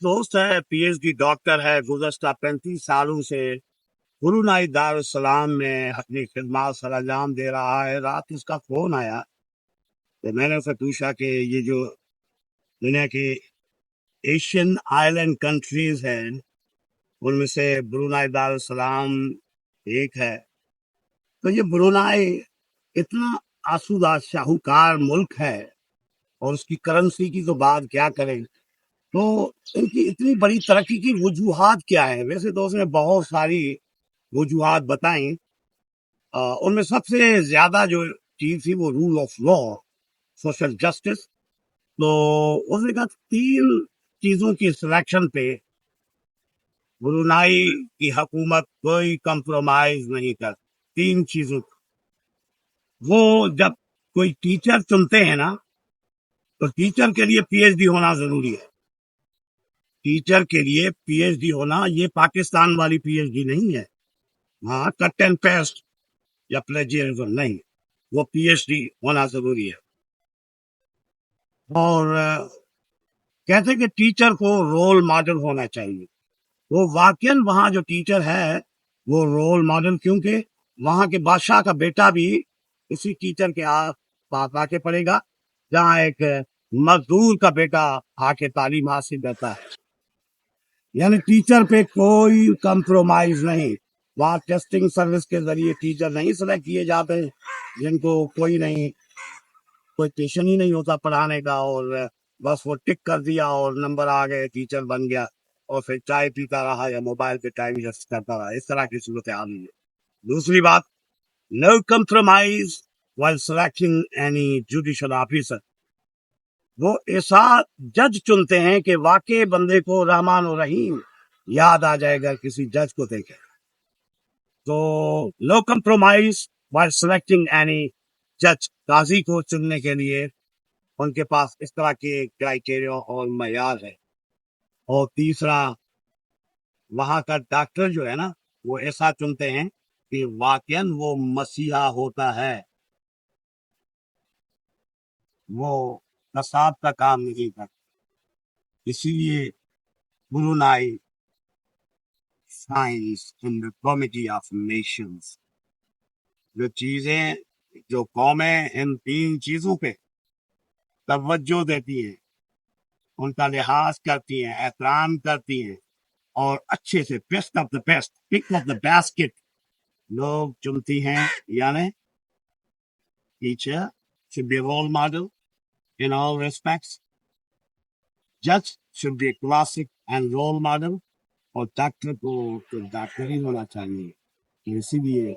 دوست ہے, P H D doctor ہے, گزشتہ 35 سالوں سے برونائی دارالسلام میں اپنی خدمات سر انجام دے رہا ہے. رات اس کا فون آیا تو میں نے اسے پوچھا کہ یہ جو دنیا کی ایشین آئلینڈ کنٹریز ہیں ان میں سے برونائی دارالسلام ایک ہے, تو یہ برونائی اتنا آسودہ شاہوکار ملک ہے اور اس کی کرنسی کی تو بات کیا کریں, تو ان کی اتنی بڑی ترقی کی وجوہات کیا ہے؟ ویسے تو اس نے بہت ساری وجوہات بتائیں, ان میں سب سے زیادہ جو چیز تھی وہ rule of law, social justice. تو اس نے کہا 3 چیزوں کی سلیکشن پہ برونائی کی حکومت کوئی کمپرومائز نہیں کر. 3 چیزوں, وہ جب کوئی ٹیچر چنتے ہیں نا تو ٹیچر کے لیے پی ایچ ڈی ہونا ضروری ہے. ٹیچر کے لیے پی ایچ ڈی ہونا, یہ پاکستان والی پی ایچ ڈی نہیں ہے, ہاں کٹ اینڈ پیسٹ یا پلیجرزم نہیں, وہ پی ایچ ڈی ہونا ضروری ہے. اور کہتے کہ ٹیچر کو رول ماڈل ہونا چاہیے. وہ واقعاً وہاں جو ٹیچر ہے وہ رول ماڈل, کیونکہ وہاں کے بادشاہ کا بیٹا بھی اسی ٹیچر کے پاس آ کے پڑھے گا جہاں ایک مزدور کا بیٹا آ کے تعلیم حاصل کرتا ہے. یعنی ٹیچر پہ کوئی کمپرومائز نہیں. وہاں ٹیسٹنگ سروس کے ذریعے ٹیچر نہیں سلیکٹ کیے جاتے جن کو کوئی پیشن ہی نہیں ہوتا پڑھانے کا, اور بس وہ ٹک کر دیا اور نمبر آ گئے, ٹیچر بن گیا, اور پھر چائے پیتا رہا یا موبائل پہ ٹائم ویسٹ کرتا رہا. اس طرح کی صورت حال ہے. دوسری بات, نو compromise while selecting any judicial officer. وہ ایسا جج چنتے ہیں کہ واقعی بندے کو رحمان و رحیم یاد آ جائے گا کسی جج کو دیکھے. تو نو کمپرومائز while selecting any جج, قاضی کو چننے کے لیے ان کے پاس اس طرح کے کرائٹیریا اور معیار ہے. اور تیسرا, وہاں کا ڈاکٹر جو ہے نا وہ ایسا چنتے ہیں کہ واقعاً وہ مسیحا ہوتا ہے, وہ نصاب کا کام نہیں کرتا. اسی لیے Brunei science in the committee of nations, جو قومیں ان 3 چیزوں پہ توجہ دیتی ہیں, ان کا لحاظ کرتی ہیں, احترام کرتی ہیں, اور اچھے سے best of the best, pick of the biscuit لوگ چنتی ہیں. یعنی teacher should be a role model in all respects, judge should be a classic and role model, اور ڈاکٹر کو تو ڈاکٹر ہی ہونا چاہیے. اسی لیے